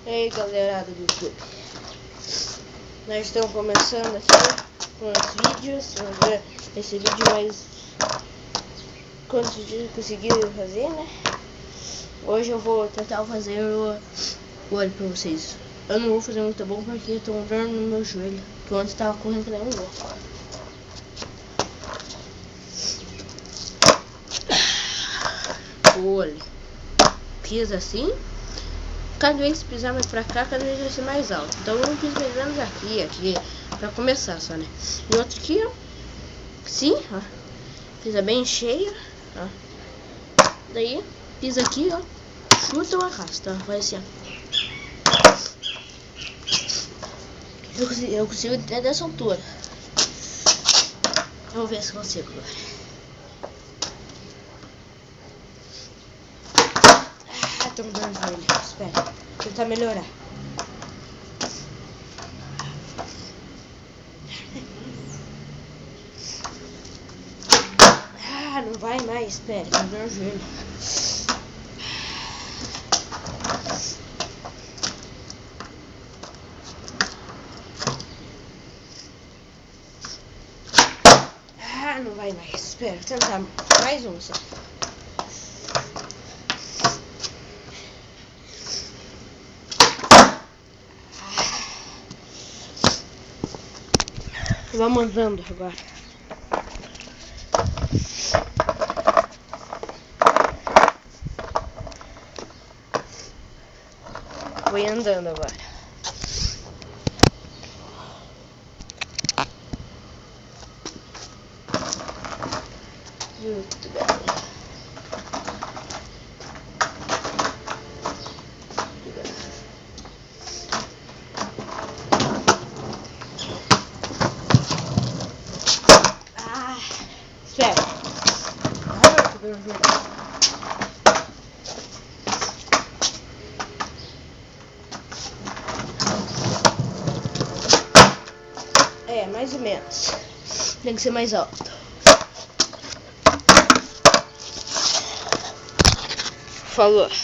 E aí, galerada do YouTube, nós estamos começando aqui com os vídeos. Vamos ver esse vídeo, mas quantos vídeos conseguiram fazer, né? Hoje eu vou tentar fazer o olho pra vocês. Eu não vou fazer muito bom porque eu tô com dor no meu joelho, que ontem tava correndo que nem um louco. O olho pisa assim. Cada vez que pisar mais pra cá, cada vez vai ser mais alto. Então um piso mais ou menos aqui, pra começar só, né? E outro aqui, ó. Sim, ó. Pisa bem cheio, ó. Daí, pisa aqui, ó. Chuta ou arrasta, ó. Vai assim, ó. Eu consigo até dessa altura. Vamos ver se consigo agora. Tô me dando joelho. Espera, vou tentar melhorar. Não vai mais. Espera, tô me dando joelho. Não vai mais. Espera, vou tentar mais um só. Vamos andando agora. Vou andando agora. Muito bem. Espera. É, mais ou menos. Tem que ser mais alto. Falou.